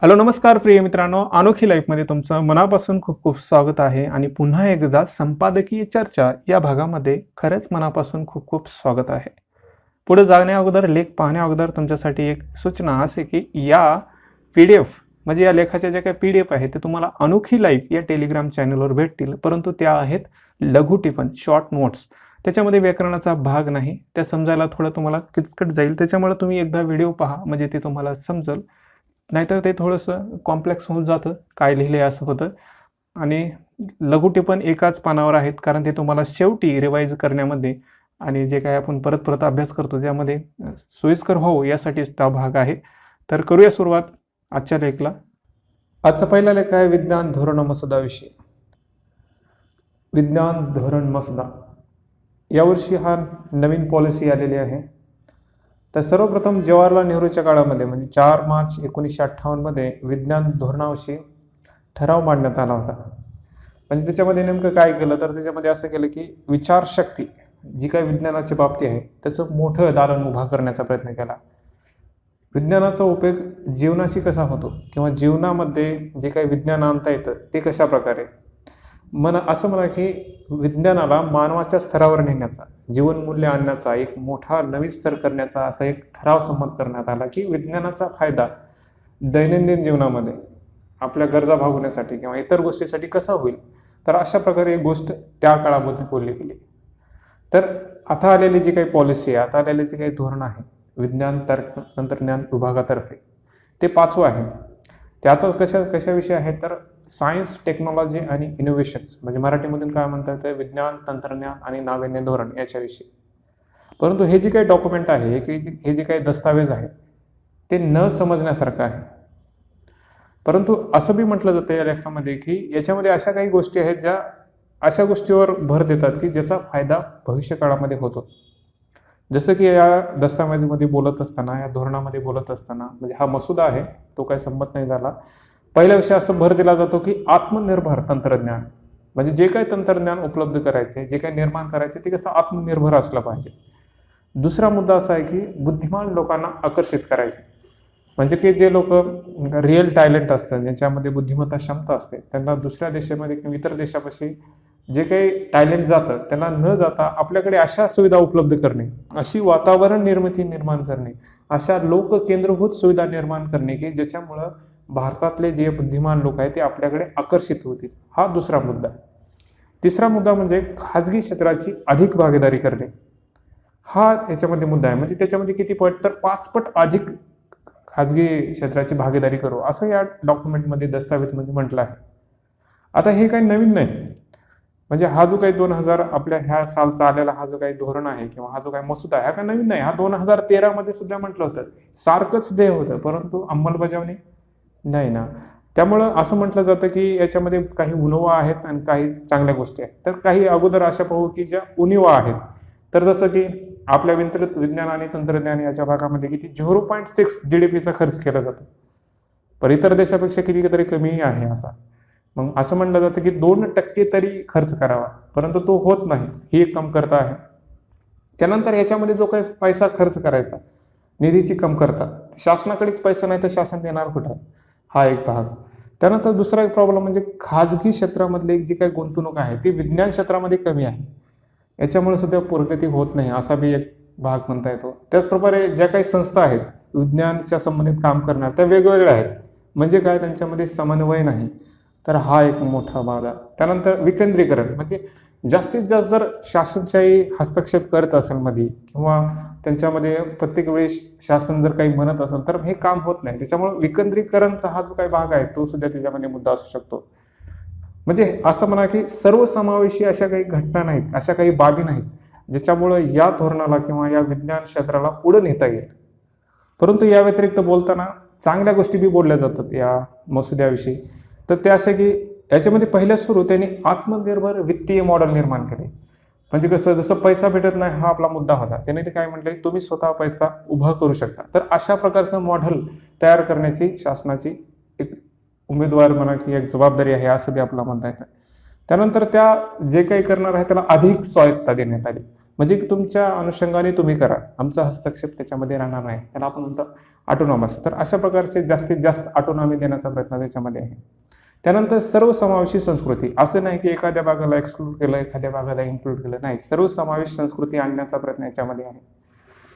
Hello नमस्कार प्रिय मित्रांनो, अनोखी लाईफमध्ये तुमचं मनापासून खूप खूप स्वागत आहे. आणि पुन्हा एकदा संपादकीय चर्चा या भागामध्ये खरंच मनापासून खूप खूप स्वागत आहे. पुढे जाण्या अगोदर, लेख पाहण्या अगोदर तुमच्यासाठी एक सूचना असे की या PDF म्हणजे या लेखाच्या ज्या काही PDF आहेत ते तुम्हाला अनोखी लाईफ या टेलिग्राम चॅनलवर भेटतील, परंतु त्या आहेत लघु टिपण, शॉर्ट नोट्स. त्याच्यामध्ये व्याकरणाचा भाग नाही, त्या समजायला थोडं तुम्हाला किचकट जाईल. त्याच्यामुळे तुम्ही एकदा व्हिडिओ पहा म्हणजे ते तुम्हाला समजेल, नाहीतर ते थोडंसं कॉम्प्लेक्स होऊन जातं, काय लिहिले असं होतं. आणि लघु टिपण एकाच पानावर आहेत, कारण ते तुम्हाला शेवटी रिवाईज करण्यामध्ये आणि जे काही आपण परत परत अभ्यास करतो त्यामध्ये सोयीस्कर व्हावं यासाठीच हा भाग आहे. तर करूया सुरुवात आजच्या लेखला. आजचा पहिला लेख आहे विज्ञान धोरण मसुदाविषयी. विज्ञान धोरण मसुदा यावर्षी हा नवीन पॉलिसी आलेली आहे. तर सर्वप्रथम जवाहरलाल नेहरूच्या काळामध्ये म्हणजे 4 मार्च 1958 मध्ये विज्ञान धोरणाविषयी ठराव मांडण्यात आला होता. म्हणजे त्याच्यामध्ये नेमकं काय केलं, तर त्याच्यामध्ये असं केलं की विचारशक्ती जी काही विज्ञानाची बाबती आहे त्याचं मोठं दालन उभा करण्याचा प्रयत्न केला. विज्ञानाचा उपयोग जीवनाशी कसा होतो किंवा जीवनामध्ये जे काही विज्ञान आणता येतं ते कशा प्रकारे, असं म्हणा की विज्ञानाला मानवाच्या स्तरावर नेण्याचा, जीवनमूल्य आणण्याचा, एक मोठा नवीन स्तर करण्याचा असा एक ठराव संमत करण्यात आला की विज्ञानाचा फायदा दैनंदिन जीवनामध्ये आपल्या गरजा भागवण्यासाठी किंवा इतर गोष्टीसाठी कसा होईल. तर अशा प्रकारे एक गोष्ट त्या काळामध्ये बोलली गेली. तर आता आलेली जी काही पॉलिसी आहे, आता आलेले जे काही धोरण आहे विज्ञान तंत्रज्ञान विभागातर्फे, ते 5वं आहे. त्यातच कशाविषयी आहे तर सायन्स, टेक्नॉलॉजी आणि इनोव्हेशन्स, म्हणजे मराठीमधून काय म्हणतात तर विज्ञान, तंत्रज्ञान आणि नाविन्य धोरण याच्याविषयी. परंतु हे जे काही डॉक्युमेंट आहे, हे जे काही दस्तावेज आहे ते न समजण्यासारखं आहे. परंतु असं बी म्हटलं जातं या लेखामध्ये की याच्यामध्ये अशा काही गोष्टी आहेत ज्या अशा गोष्टीवर भर देतात की ज्याचा फायदा भविष्य काळामध्ये होतो. जसं की या दस्तावेजमध्ये बोलत असताना, या धोरणामध्ये बोलत असताना, म्हणजे हा मसुदा आहे तो काही संमत नाही झाला. पहिला विषय असं भर दिला जातो की आत्मनिर्भर तंत्रज्ञान, म्हणजे जे काही तंत्रज्ञान उपलब्ध करायचे, जे काही निर्माण करायचे ते कसं आत्मनिर्भर असलं पाहिजे. दुसरा मुद्दा असा आहे की बुद्धिमान लोकांना आकर्षित करायचे, म्हणजे की जे लोक रिअल टॅलेंट असतं, ज्याच्यामध्ये बुद्धिमत्ता क्षमता असते, त्यांना दुसऱ्या देशामध्ये किंवा इतर देशापाशी जे काही टॅलेंट जातं त्यांना न जाता आपल्याकडे अशा सुविधा उपलब्ध करणे, अशी वातावरण निर्माण करणे, अशा लोककेंद्रभूत सुविधा निर्माण करणे की ज्याच्यामुळं भारतातले जे बुद्धिमान लोक आहेत ते आपल्याकडे आकर्षित होतील. हा दुसरा मुद्दा. तिसरा मुद्दा म्हणजे खाजगी क्षेत्राची अधिक भागीदारी करणे. हा याच्यामध्ये मुद्दा आहे. म्हणजे त्याच्यामध्ये किती पट तर 5 पट अधिक खाजगी क्षेत्राची भागीदारी करू, असं या डॉक्युमेंटमध्ये, दस्तावेजमध्ये म्हटलं आहे. आता हे काही नवीन नाही, म्हणजे हा जो काही 2000 आपल्या ह्या सालचा आलेला हा जो काही धोरण आहे किंवा हा जो काही मसुदा आहे हा काही नवीन नाही. हा 2013 मध्ये सुद्धा म्हटलं होतं, सारखंच ध्येय होतं, परंतु अंमलबजावणी नाही ना. त्यामुळं असं म्हटलं जातं की याच्यामध्ये काही उणिवा आहेत आणि काही चांगल्या गोष्टी आहेत. तर काही अगोदर अशा पाहू की ज्या उणिवा आहेत, तर जसं की आपल्या विज्ञान आणि तंत्रज्ञान याच्या भागामध्ये किती 0.6 GDPचा खर्च केला जातो, पण इतर देशापेक्षा कितीतरी कमी आहे असा. मग असं म्हणलं जातं की 2% तरी खर्च करावा, परंतु तो होत नाही, ही एक कमतरता आहे. त्यानंतर याच्यामध्ये जो काही पैसा खर्च करायचा, निधीची कमतरता, शासनाकडेच पैसा नाही तर शासन देणार कुठं, हा एक भाग. त्यानंतर दुसरा एक प्रॉब्लेम म्हणजे खाजगी क्षेत्रामधली जी काही गुंतवणूक आहे ती विज्ञान क्षेत्रामध्ये कमी आहे, याच्यामुळे सुद्धा प्रगती होत नाही, असा बी एक भाग म्हणता येतो. त्याचप्रकारे ज्या काही संस्था आहेत विज्ञानाच्या संबंधित काम करणार त्या वेगवेगळ्या आहेत, म्हणजे काय त्यांच्यामध्ये समन्वय नाही, तर हा एक मोठा भाग आहे. त्यानंतर विकेंद्रीकरण, म्हणजे जास्तीत जास्त जर शासनशाही हस्तक्षेप करत असेल मध्ये किंवा त्यांच्यामध्ये प्रत्येक वेळी शासन जर काही म्हणत असेल तर हे काम होत नाही. त्याच्यामुळे विकेंद्रीकरणचा हा जो काही भाग आहे तो सुद्धा त्याच्यामध्ये मुद्दा असू शकतो. म्हणजे असं म्हणा की सर्वसमावेशी अशा काही घटना नाहीत, अशा काही बाबी नाहीत ज्याच्यामुळं या धोरणाला किंवा या विज्ञान क्षेत्राला पुढे नेता येईल. परंतु या व्यतिरिक्त बोलताना चांगल्या गोष्टी बी बोलल्या जातात या मसुद्याविषयी. तर ते असे की याच्यामध्ये पहिल्या सुरू त्यांनी आत्मनिर्भर वित्तीय मॉडेल निर्माण केले. म्हणजे कसं, जसं पैसा भेटत नाही हा आपला मुद्दा होता, त्याने ते काय म्हटलं तुम्ही स्वतः पैसा उभा करू शकता. तर अशा प्रकारचं मॉडेल तयार करण्याची शासनाची एक उमेदवार म्हणा की एक जबाबदारी आहे, असं बी आपल्याला म्हणता येतं. त्यानंतर त्या जे काही करणार आहे त्याला अधिक स्वायत्तता देण्यात आली. म्हणजे तुमच्या अनुषंगाने तुम्ही करा, आमचा हस्तक्षेप त्याच्यामध्ये राहणार नाही, त्याला आपण म्हणतो ऑटोनॉमस. तर अशा प्रकारचे जास्तीत जास्त ऑटोनॉमी देण्याचा प्रयत्न त्याच्यामध्ये आहे. त्यानंतर सर्वसमावेशी संस्कृती, असं नाही की एखाद्या भागाला एक्सक्लूड केलं, एखाद्या भागाला इन्क्लूड केलं, नाही, सर्वसमावेश संस्कृती आणण्याचा प्रयत्न याच्यामध्ये आहे.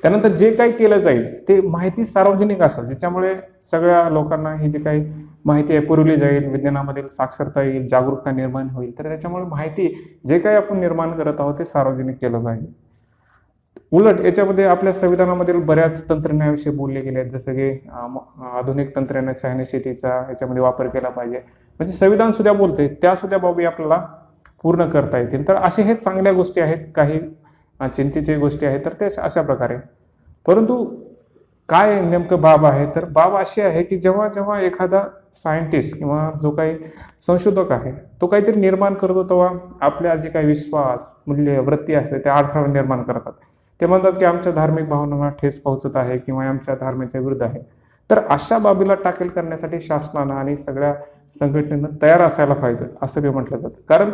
त्यानंतर जे काही केलं जाईल ते माहिती सार्वजनिक असेल, ज्याच्यामुळे सगळ्या लोकांना ही जी काही माहिती आहे पुरवली जाईल, विज्ञानामधील साक्षरता येईल, जागरूकता निर्माण होईल. तर त्याच्यामुळे माहिती जे काही आपण निर्माण करत आहोत ते सार्वजनिक केलं पाहिजे. उलट याच्यामध्ये आपल्या संविधानामधील बऱ्याच तंत्रज्ञानाविषयी बोलले गेले आहेत, जसं की आधुनिक तंत्रज्ञानाच्या सहाय्याने शेतीचा याच्यामध्ये वापर केला पाहिजे. म्हणजे संविधान सुद्धा बोलते, त्या सुद्धा बाबी आपल्याला पूर्ण करता येतील. तर असे हे चांगल्या गोष्टी आहेत, काही चिंतेच्या गोष्टी आहेत, तर ते अशा प्रकारे. परंतु काय नेमकं बाब आहे, तर बाब अशी आहे की जेव्हा जेव्हा एखादा सायंटिस्ट किंवा जो काही संशोधक आहे तो काहीतरी निर्माण करतो, तेव्हा आपल्या जे काही विश्वास, मूल्य, वृत्ती असते त्या अडथळा निर्माण करतात. ते म्हणतात की आमच्या धार्मिक भावनांना ठेस पोहोचत आहे किंवा आमच्या धर्माच्या विरुद्ध आहे. तर अशा बाबीला टाकेल करण्यासाठी शासनानं आणि सगळ्या संघटनेनं तयार असायला पाहिजे, असं बी म्हटलं जातं. कारण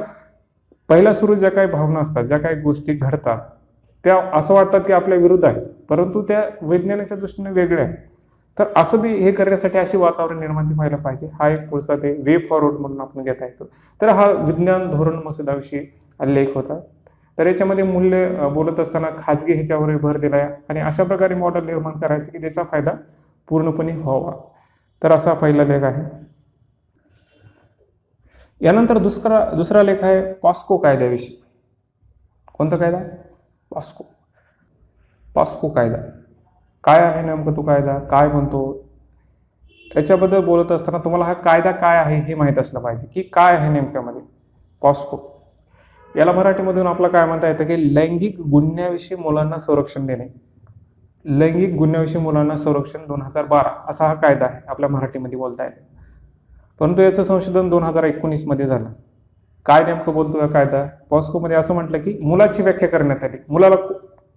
पहिल्या सुरू ज्या काही भावना असतात, ज्या काही गोष्टी घडतात, त्या असं वाटतात की आपल्या विरुद्ध आहेत, परंतु त्या वैज्ञानिकच्या दृष्टीने वेगळ्या आहेत. तर असं बी हे करण्यासाठी अशी वातावरण निर्माण व्हायला पाहिजे. हा एक पुढचा ते वे फॉरवर्ड म्हणून आपण घेता येतो. तर हा विज्ञान धोरण मसुदाविषयी लेख होता. तर याच्यामध्ये मूल्य बोलत असताना खाजगी ह्याच्यावर भर दिलाय आणि अशा प्रकारे मॉडेल निर्माण करायचं की त्याचा फायदा पूर्णपणे व्हावा. तर असा पहिला लेख आहे. यानंतर दुसरा लेख आहे पॉस्को कायद्याविषयी. कोणता कायदा? पॉस्को कायदा. काय आहे नेमकं तो कायदा, काय म्हणतो, याच्याबद्दल बोलत असताना तुम्हाला हा कायदा काय आहे हे माहीत असलं पाहिजे की काय आहे नेमक्यामध्ये पॉस्को. याला मराठीमधून आपलं काय म्हणता येतं की लैंगिक गुन्ह्याविषयी मुलांना संरक्षण देणे. लैंगिक गुन्ह्याविषयी मुलांना संरक्षण 2012 असा हा कायदा आहे, आपल्या मराठीमध्ये बोलता येतो. परंतु याचं संशोधन 2019 मध्ये झालं. काय नेमकं बोलतो या कायदा? पॉस्कोमध्ये असं म्हटलं की मुलाची व्याख्या करण्यात आली.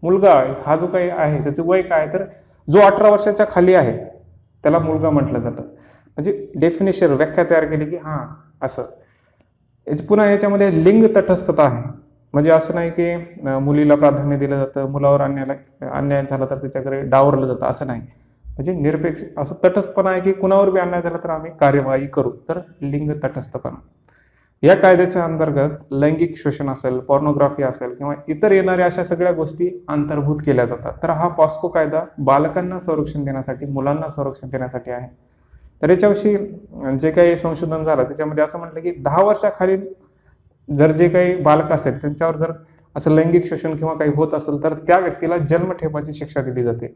मुलगा हा जो काही आहे त्याचं वय काय, तर जो 18 वर्षाच्या खाली आहे त्याला मुलगा म्हटलं जातं. म्हणजे डेफिनेशन, व्याख्या तयार केली की हां असं. पुन्हा याच्यामध्ये लिंग तटस्थता आहे. म्हणजे असं नाही की मुलीला प्राधान्य दिलं जातं, मुलावर अन्याय झाला तर त्याच्याकडे डावरलं जातं, असं नाही. म्हणजे निरपेक्ष असं तटस्थपणा आहे की कुणावर बी अन्याय झाला तर आम्ही कार्यवाही करू. तर लिंग तटस्थपणा. या कायद्याच्या अंतर्गत लैंगिक शोषण असेल, पॉर्नोग्राफी असेल किंवा इतर येणाऱ्या अशा सगळ्या गोष्टी अंतर्भूत केल्या जातात. तर हा पॉस्को कायदा बालकांना संरक्षण देण्यासाठी, मुलांना संरक्षण देण्यासाठी आहे. तर याच्याविषयी जे काही संशोधन झालं त्याच्यामध्ये असं म्हटलं की 10 वर्षाखालील जर जे काही बालक असेल त्यांच्यावर जर असं लैंगिक शोषण किंवा काही होत असेल तर त्या व्यक्तीला जन्मठेपाची शिक्षा दिली जाते.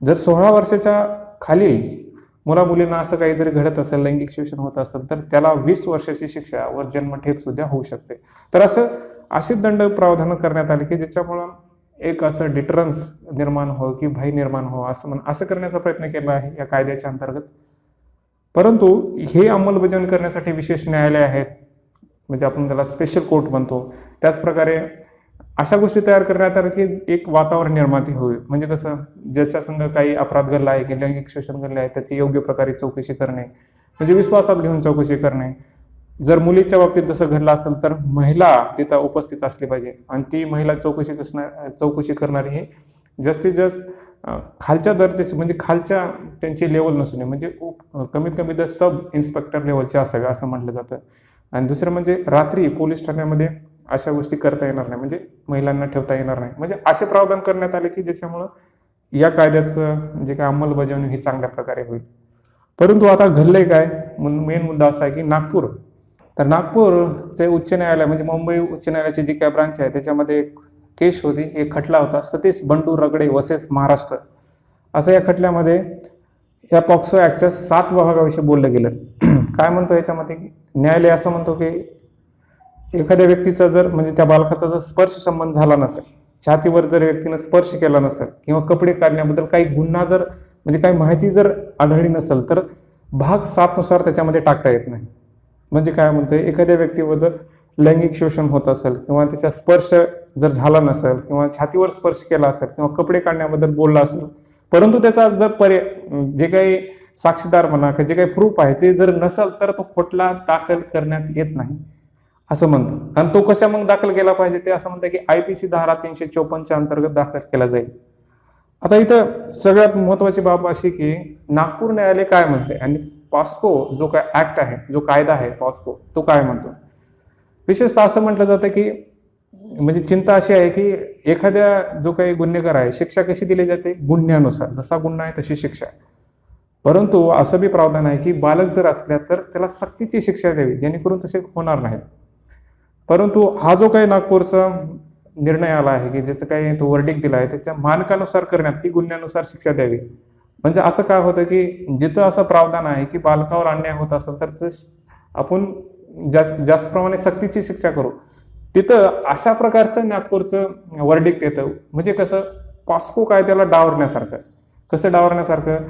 जर 16 वर्षाच्या खालील मुला मुलींना असं काहीतरी घडत असेल, लैंगिक शोषण होत असेल तर त्याला 20 वर्षाची शिक्षा वर जन्मठेप सुद्धा होऊ शकते. तर असे दंड प्रावधान करण्यात आले की ज्याच्यामुळं एक असं डिटरन्स निर्माण हो की भय निर्माण हो असं करण्याचा प्रयत्न केला आहे या कायद्याच्या अंतर्गत. परंतु हे अंमलबजावणी करण्यासाठी विशेष न्यायालय आहेत, म्हणजे आपण त्याला स्पेशल कोर्ट म्हणतो. त्याचप्रकारे अशा गोष्टी तयार करण्यात आल्या की एक वातावरण निर्माण होईल. म्हणजे कसं, ज्याच्या संग काही अपराध घडला आहे की लैंगिक शोषण घडले आहे त्याची योग्य प्रकारे चौकशी करणे, म्हणजे विश्वासात घेऊन चौकशी करणे. जर मुलीच्या बाबतीत तसं घडलं असेल तर महिला तिथं उपस्थित असली पाहिजे आणि ती महिला चौकशी करणारी हे जास्तीत जास्त खालच्या दर्जाची, म्हणजे खालच्या त्यांची लेवल नसू नये, म्हणजे कमीत कमी द सब इन्स्पेक्टर लेवलचे असावे असं म्हटलं जातं. आणि दुसरं म्हणजे रात्री पोलीस ठाण्यामध्ये अशा गोष्टी करता येणार नाही, म्हणजे महिलांना ठेवता येणार नाही. म्हणजे असे प्रावधान करण्यात आले की ज्याच्यामुळं या कायद्याचं जे काही अंमलबजावणी ही चांगल्या प्रकारे होईल. परंतु आता घडलंय काय, मेन मुद्दा असा आहे की नागपूरचे उच्च न्यायालय, म्हणजे मुंबई उच्च न्यायालयाची जी काय ब्रांच आहे त्याच्यामध्ये एक केस होती, एक खटला होता, सतीश बंडू रगडे वर्सेस महाराष्ट्र. असं या खटल्यामध्ये या पॉक्सो ऍक्टच्या 7 विभागाविषयी बोललं गेलं. काय म्हणतो याच्यामध्ये, न्यायालय असं म्हणतो की एखाद्या व्यक्तीचा जर, म्हणजे त्या बालकाचा जर स्पर्श संबंध झाला नसेल, छातीवर जर व्यक्तीनं स्पर्श केला नसेल किंवा कपडे काढण्याबद्दल काही गुन्हा जर, म्हणजे काही माहिती जर आढळली नसेल तर भाग 7 नुसार त्याच्यामध्ये टाकता येत नाही. म्हणजे काय म्हणतंय, एखाद्या व्यक्तीबद्दल लैंगिक शोषण होत असेल किंवा त्याचा स्पर्श जर झाला नसेल किंवा छातीवर स्पर्श केला असेल किंवा कपडे काढण्याबद्दल बोलला असेल, परंतु त्याचा जर जे काही साक्षीदार म्हणा, जे काही प्रूफ आहे ते जर नसेल तर तो खटला दाखल करण्यात येत नाही. असं म्हणतो. आणि तो कशा मग दाखल केला पाहिजे ते असं म्हणतं की IPC धारा 354 अंतर्गत दाखल केला जाईल. आता इथं सगळ्यात महत्वाची बाब अशी की नागपूर न्यायालय काय म्हणते आणि पॉस्को जो काय ऍक्ट आहे, जो कायदा आहे पॉस्को, तो काय म्हणतो. विशेषतः असं म्हटलं जातं की म्हणजे चिंता अशी आहे की एखाद्या जो काही गुन्हेगार आहे शिक्षा कशी दिली जाते, गुन्ह्यानुसार. जसा गुन्हा आहे तशी शिक्षा. परंतु असं बी प्रावधान आहे की बालक जर असल्या तर त्याला सक्तीची शिक्षा द्यावी, जेणेकरून तसे होणार नाहीत. परंतु हा जो काही नागपूरचा निर्णय आला आहे की ज्याचं काही तो वर्डिक दिला आहे त्याच्या मानकानुसार करण्यात ही गुन्ह्यानुसार शिक्षा द्यावी. म्हणजे असं काय होतं की जिथं असं प्रावधान आहे की बालकावर अन्याय होत असेल तर ते आपण जास्त प्रमाणे सक्तीची शिक्षा करू. तिथं अशा प्रकारचं नागपूरचं वर्डिक येतं. म्हणजे कसं पॉस्को कायद्याला डावरण्यासारखं. कसं डावरण्यासारखं,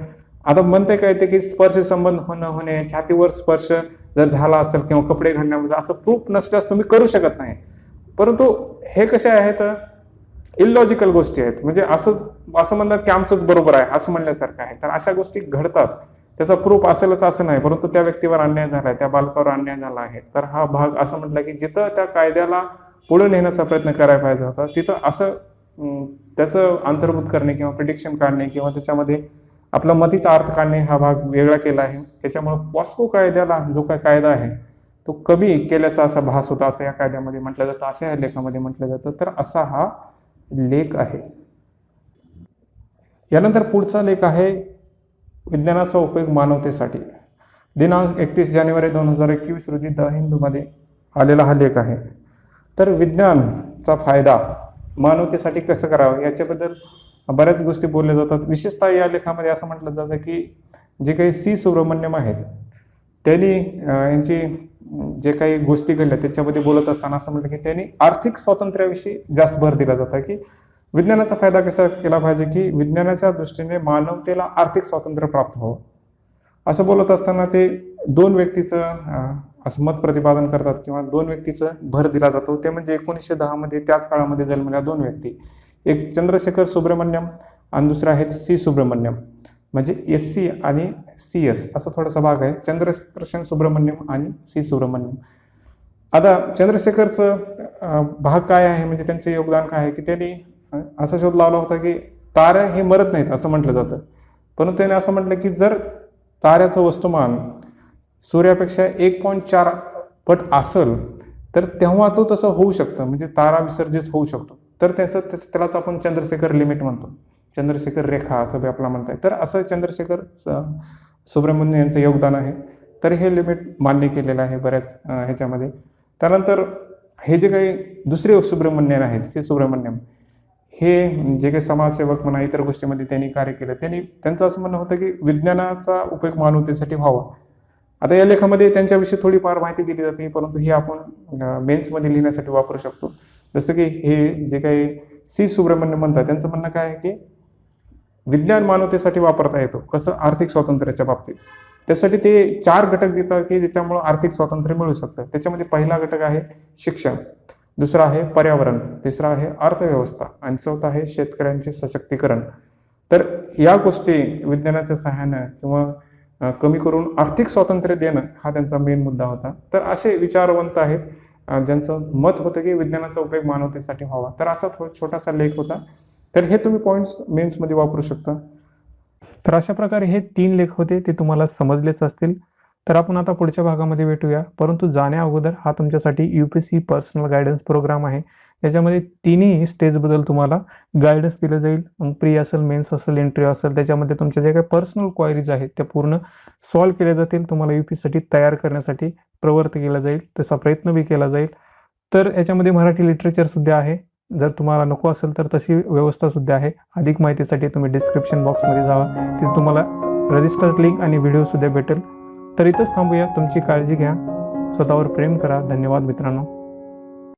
आता म्हणते काय ते की स्पर्श संबंध होणे, छातीवर स्पर्श जर झाला असेल किंवा कपडे घालण्यामध्ये असं प्रूफ नसल्यास तुम्ही करू शकत नाही. परंतु हे कसे आहेत, इलॉजिकल गोष्टी आहेत. म्हणजे असं म्हणतात की आमचंच बरोबर आहे असं म्हणल्यासारखं आहे. तर अशा गोष्टी घडतात, त्याचा प्रूफ असेलच असं नाही, परंतु त्या व्यक्तीवर अन्याय झालाय, त्या बालकावर अन्याय झाला आहे. तर हा भाग असं म्हटलं की जिथं त्या कायद्याला पुढे नेण्याचा प्रयत्न करायला पाहिजे होता तिथं असं त्याचं अंतर्भूत करणे किंवा प्रिडिक्शन काढणे किंवा त्याच्यामध्ये आपला मतीत अर्थ काढणे हा भाग वेगळा केला आहे. त्याच्यामुळे पॉस्को कायद्याला जो काय कायदा आहे तो कमी केल्याचा असा भास होता असं या कायद्यामध्ये म्हटलं जातं, असं या लेखामध्ये म्हटलं जातं. तर असा हा लेख आहे. यानंतर पुढचा लेख आहे विज्ञानाचा उपयोग मानवतेसाठी. दिनांक 31 जानेवारी 2021 रोजी द हिंदूमध्ये आलेला हा लेख आहे. तर विज्ञानचा फायदा मानवतेसाठी कसं करावं याच्याबद्दल बऱ्याच गोष्टी बोलल्या जातात. विशेषतः या लेखामध्ये असं म्हटलं जातं की जे काही सी सुब्रमण्यम आहेत त्यांनी यांची जे काही गोष्टी घडल्या त्याच्यामध्ये बोलत असताना असं म्हटलं की त्यांनी आर्थिक स्वातंत्र्याविषयी जास्त भर दिला जाता की विज्ञानाचा फायदा कसा केला पाहिजे की विज्ञानाच्या दृष्टीने मानवतेला आर्थिक स्वातंत्र्य प्राप्त व्हावं असं बोलत असताना ते दोन व्यक्तीचं असं मत प्रतिपादन करतात किंवा दोन व्यक्तीचं भर दिला जातो. ते म्हणजे 1910 मध्ये त्याच काळामध्ये जन्मलेल्या दोन व्यक्ती, एक चंद्रशेखर सुब्रमण्यम आणि दुसरा आहेत सी सुब्रमण्यम. म्हणजे SC आणि CS असं थोडासा भाग आहे, चंद्रशेखर सुब्रमण्यम आणि सी सुब्रमण्यम. आता चंद्रशेखरचं भाग काय आहे म्हणजे त्यांचं योगदान काय आहे की त्यांनी असा शोध लावला होता की तारे हे मरत नाहीत असं म्हटलं जातं. परंतु त्याने असं म्हटलं की जर ताऱ्याचं वस्तुमान सूर्यापेक्षा 1.4 पट असेल तर तेव्हा तो तसं होऊ शकतं, म्हणजे तारा विसर्जित होऊ शकतो. तर त्यालाच आपण चंद्रशेखर लिमिट म्हणतो, चंद्रशेखर रेखा असं बी आपल्याला म्हणता येईल. तर असं चंद्रशेखर सुब्रमण्यम यांचं योगदान आहे. तर हे लिमिट मान्य केलेलं आहे बऱ्याच ह्याच्यामध्ये. त्यानंतर हे जे काही दुसरे सुब्रमण्यम आहेत, सी सुब्रमण्यम, हे जे काही समाजसेवक म्हणा इतर गोष्टीमध्ये त्यांनी कार्य केलं. त्यांचं असं म्हणणं होतं की विज्ञानाचा उपयोग मानवतेसाठी व्हावा. आता या लेखामध्ये त्यांच्याविषयी थोडीफार माहिती दिली जाते, परंतु ही आपण मेन्समध्ये लिहिण्यासाठी वापरू शकतो. जसं की हे जे काही सी सुब्रमण्यम म्हणतात त्यांचं म्हणणं काय आहे की विज्ञान मानवतेसाठी वापरता येतो. कसं, आर्थिक स्वातंत्र्याच्या बाबतीत. त्यासाठी ते 4 घटक देतात की ज्याच्यामुळे आर्थिक स्वातंत्र्य मिळू शकतं. त्याच्यामध्ये पहिला घटक आहे शिक्षण, दुसरा आहे पर्यावरण, तिसरा आहे अर्थव्यवस्था आणि चौथा आहे शेतकऱ्यांचे सशक्तीकरण. तर या गोष्टी विज्ञानाच्या सहाय्यानं किंवा कमी करून आर्थिक स्वातंत्र्य देणं हा त्यांचा मेन मुद्दा होता. तर असे विचारवंत आहेत ज्यांचं मत होतं की विज्ञानाचा उपयोग मानवतेसाठी व्हावा. तर असा छोटासा लेख होता. तर हे तुम्ही पॉईंट्स मेन्समध्ये वापरू शकता. तर अशा प्रकारे हे 3 लेख होते, ते तुम्हाला समजलेच असतील. तर आपण आता पुढच्या भागामध्ये भेटूया. परंतु जाण्या अगोदर हा तुमच्यासाठी UPSC पर्सनल गायडन्स प्रोग्राम आहे. त्याच्यामध्ये तिन्ही स्टेजबद्दल तुम्हाला गायडन्स दिलं जाईल. मग प्री असेल, मेन्स असेल, इंटरव्ह्यू असेल, त्याच्यामध्ये तुमच्या जे काही पर्सनल क्वायरीज आहेत त्या पूर्ण सॉल्व्ह केल्या जातील. तुम्हाला UPSCसाठी तयार करण्यासाठी प्रवृत्त केला जाईल, तसा प्रयत्न बी केला जाईल. तर याच्यामध्ये मराठी लिटरेचरसुद्धा आहे. जर तुम्हाला नको असेल तर तशी व्यवस्थासुद्धा आहे. अधिक माहितीसाठी तुम्ही डिस्क्रिप्शन बॉक्समध्ये जावा, तिथे तुम्हाला रजिस्टर लिंक आणि व्हिडिओसुद्धा भेटेल. तर इथंच थांबूया. तुमची काळजी घ्या, स्वतःवर प्रेम करा. धन्यवाद मित्रांनो.